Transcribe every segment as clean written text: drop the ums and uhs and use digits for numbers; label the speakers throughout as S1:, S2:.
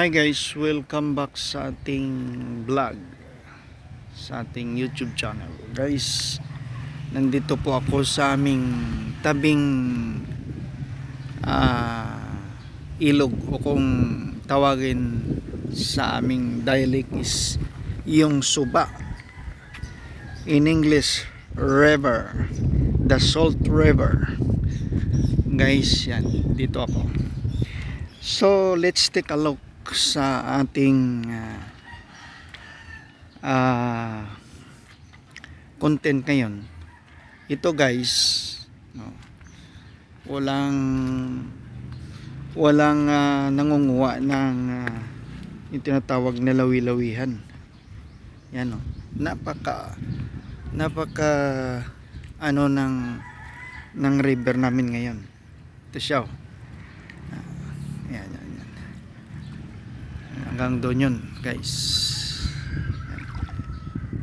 S1: Hi guys, welcome back sa ating vlog, sa ating YouTube channel. Guys, nandito po ako sa aming tabing ilog, o kung tawagin sa aming dialect is yung Suba, in English river, the Salt River. Guys, yan, dito ako. So let's take a look sa ating content ngayon. Ito guys, no, walang nangunguha ng yung tinatawag na lawi-lawihan. Yan, no, napaka ano ng river namin ngayon. Ito siya, oh. Yan. Hanggang doon yun guys.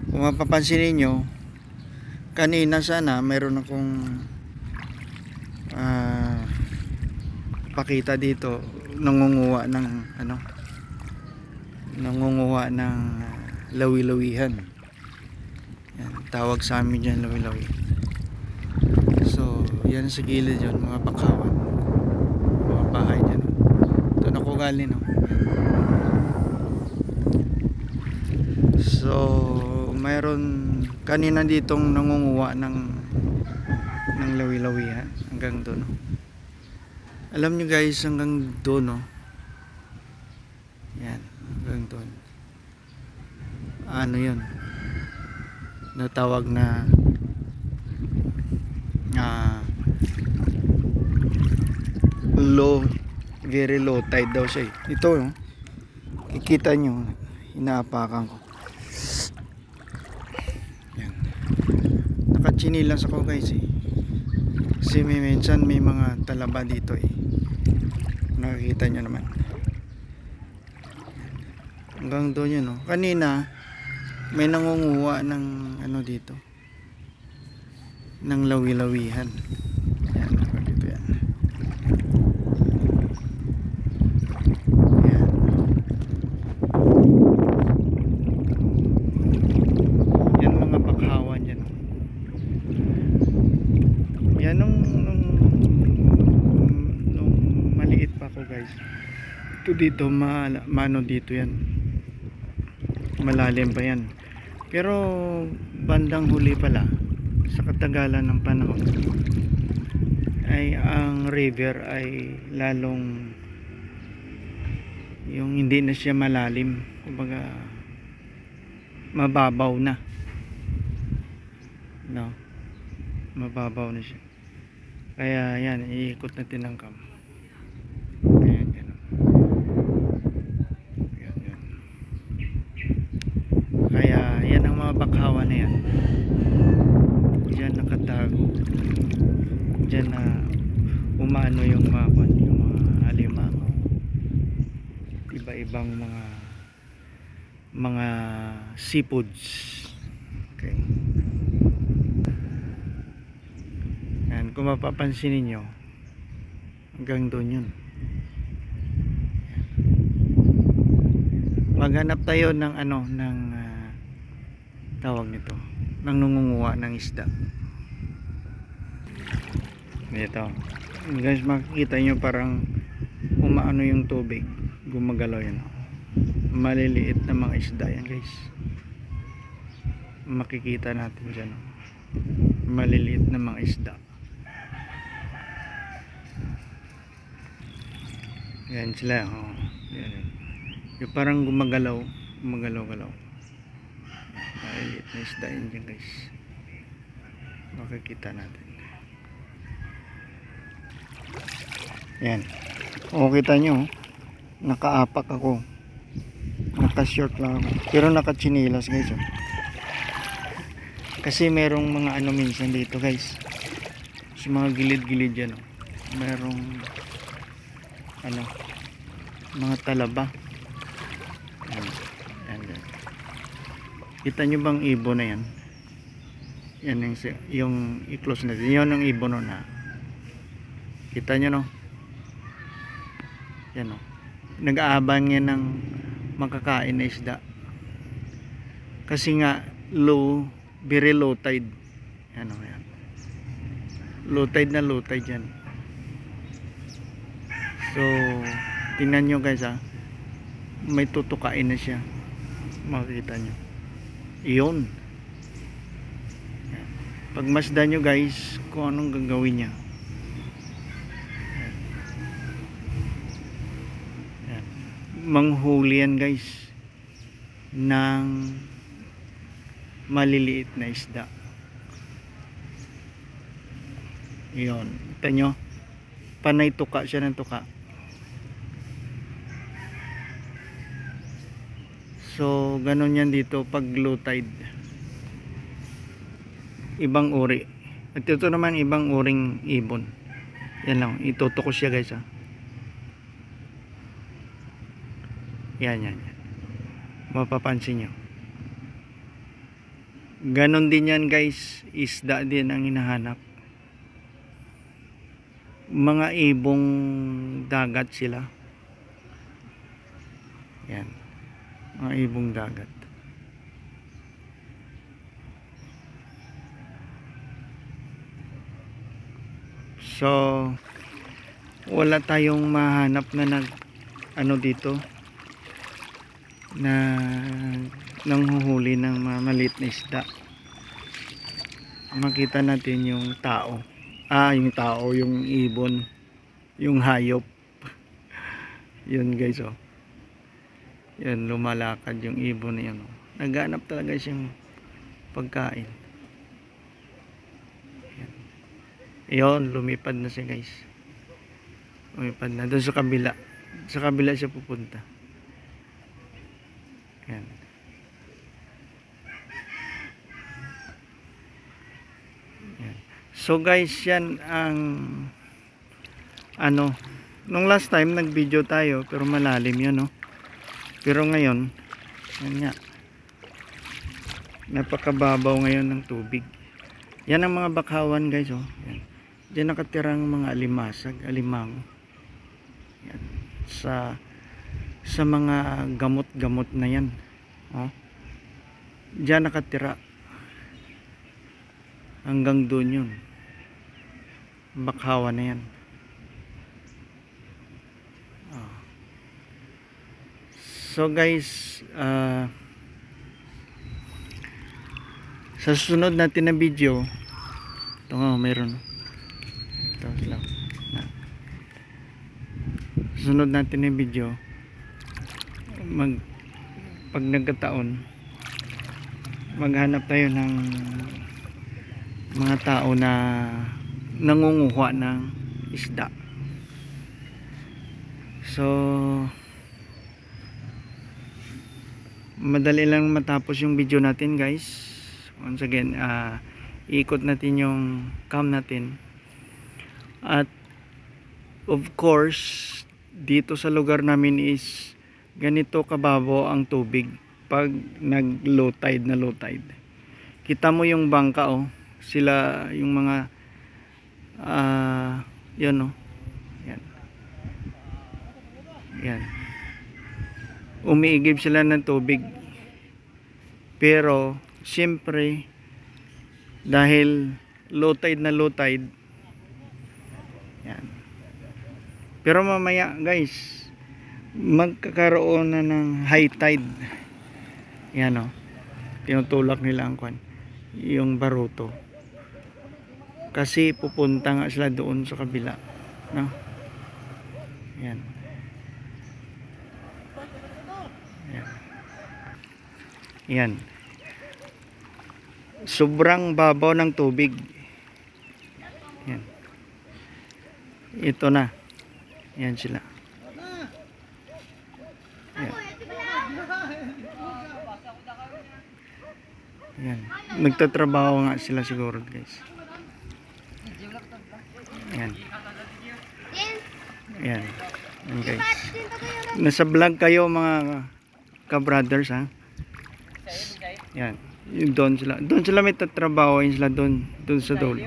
S1: Kung mapapansin niyo, kanina sana mayroon akong pakita dito, nangunguha ng lawi-lawihan. Yan, tawag sa amin dyan lawi-lawi. So yan sa gilid yun, mga bakawan, mga bahay dyan. Ito na ko galing, no? So mayroon kanina ditong nangunguha ng lawi-lawihan hanggang doon, no? Alam nyo guys, hanggang doon, no? Yan, hanggang doon. Ano yun, natawag na low, very low tide daw siya. Ito, no? Kikita nyo, inaapakan ko. Yan, nakachinilas ako guys, kasi minsan may mga talaba dito, nakikita nyo naman. Hanggang doon yun, no? Kanina may nangunguha ng ano dito, ng lawi-lawihan. Yan, dito yan. Yan mga bakhawan yan. Yan nung maliit pa ako guys, ito dito mano dito yan, malalim pa yan. Pero bandang huli pala, sa katagalan ng panahon, ay ang river ay lalong yung hindi na siya malalim, kumbaga mababaw na, no? Mababaw na siya. Kaya yan, iikot na tinangkam. Ayan, ganun. Yan. Kaya yan ang mga bakhawa na yan. Diyan nakatago, diyan na umano yung mga alimango, iba-ibang mga seafoods. Okay, yan, kung mapapansin niyo, hanggang doon yun. Maghanap tayo ng tawag nito, ng nangunguha ng isda. Dito guys, makikita nyo parang umaano yung tubig, gumagalaw yan. Maliliit na mga isda yan guys, makikita natin dyan, maliliit na mga isda. Yan sila, yan. Yung parang gumagalaw, maliliit na isda yun dyan guys, makikita natin. Yan, o kita nyo, nakaapak ako, naka-short lang ako, pero naka-chinilas guys, kasi merong mga minsan dito guys, sa mga gilid-gilid yan, merong mga talaba. Yan. Kita nyo bang ibon na yan? Yan yung i-close natin, yun ang ibon, no, na kita nyo, no? Yan, no? nag-aabang yan ng makakain na isda. Kasi nga very low tide. Yan. Low tide yan. So tingnan nyo guys, may tutukain na siya, makikita nyo iyon. Pagmasdan nyo guys kung anong gagawin niya. Manghuli yan guys ng maliliit na isda. Yun, kita nyo, panay tuka siya ng tuka. So ganun yan dito pag low tide, ibang uri. At ito naman ibang uring ibon. Yan lang, itutok ko siya guys, yan. Mapapansin nyo, ganon din yan guys, isda din ang hinahanap. Mga ibong dagat sila. Yan, mga ibong dagat. So wala tayong mahanap na dito na nanghuhuli ng maliit na isda. Makita natin yung tao, yung ibon, yung hayop. Yun guys, yan, lumalakad yung ibon na yan. Naghanap talaga siyang pagkain. Yan, lumipad na siya guys. Lumipad na doon sa kabila. Sa kabila siya pupunta. Yan. So guys, yan ang nung last time nag video tayo pero malalim yun, pero ngayon yan nga, napakababaw ngayon ng tubig. Yan ang mga bakawan guys, yan. Diyan nakatirang mga alimango. Yan. Sa mga gamot-gamot na yan, diyan nakatira hanggang doon yun, bakawan na yan. So guys, sa susunod natin na video, ito nga mayroon, ito lang, susunod natin na video, pag nagkataon, maghanap tayo ng mga tao na nangunguha ng isda. So madali lang matapos yung video natin guys. Once again, ikot natin yung cam natin. At of course, dito sa lugar namin is ganito kababaw ang tubig pag nag low tide na low tide. Kita mo yung bangka, sila yung mga yan, yan, umiigib sila ng tubig. Pero siyempre dahil low tide na low tide, yan. Pero mamaya guys, magkakaroon na ng high tide. Yan, tinutulak nila ang yung baruto, kasi pupunta nga sila doon sa kabila, yan. Yan, sobrang babaw ng tubig. Yan, ito na, yan sila. Yan. Yan, nagtatrabaho nga sila siguro guys. Yan. Yan. Yan guys, nasa vlog kayo mga ka-brothers, yan, doon sila may tatrabaho, yun sila doon sa dulo.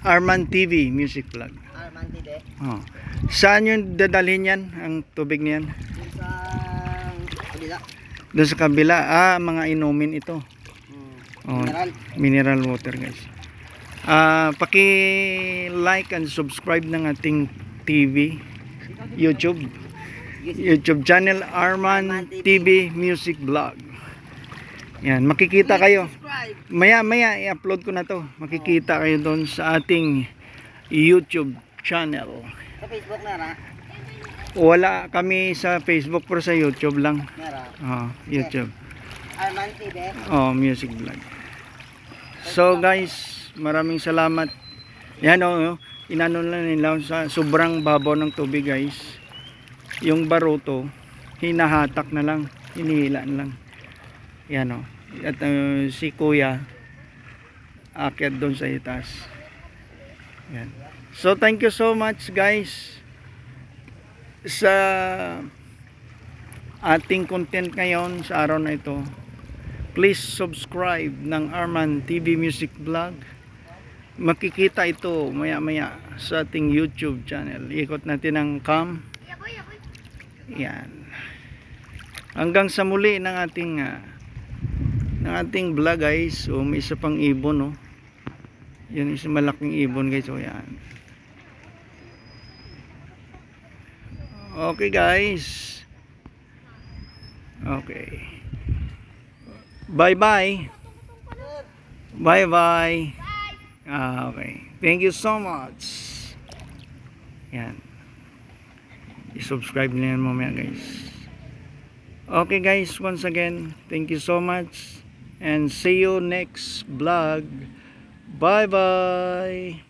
S1: Arman TV Music Vlog.
S2: Arman TV.
S1: Oh. Saan yung dadalhin yan, ang tubig niyan?
S2: Yung sa kabila.
S1: Doon sa kabila. Mga inumin ito. Oh,
S2: Mineral.
S1: mineral water guys. Paki-like and subscribe ng ating TV, YouTube channel Arman TV Music Vlog. Yan, makikita kayo. Maya i-upload ko na to. Makikita kayo doon sa ating YouTube channel.
S2: Sa Facebook na ra.
S1: Wala kami sa Facebook pero sa YouTube lang.
S2: Nara.
S1: YouTube.
S2: Arman TV.
S1: Music Vlog. So guys, maraming salamat. Yan inano lang nila sa sobrang babaw ng tubig guys. Yung baruto, hinahatak na lang, hinihila na lang. Yan At si Kuya akyat doon sa itaas. Yan. So thank you so much guys sa ating content ngayon sa araw na ito. Please subscribe ng Arman TV Music Vlog. Makikita ito maya maya sa ating YouTube channel. Ikot natin ang cam. Yan. Hanggang sa muli ng ating vlog guys. May isa pang ibon Yan isa malaking ibon guys. Yan. Okay guys. Okay. Bye bye. Bye bye. Okay. Thank you so much. Yan. I-subscribe na yan mamaya guys. Okay guys, once again, thank you so much and see you next vlog. Bye bye.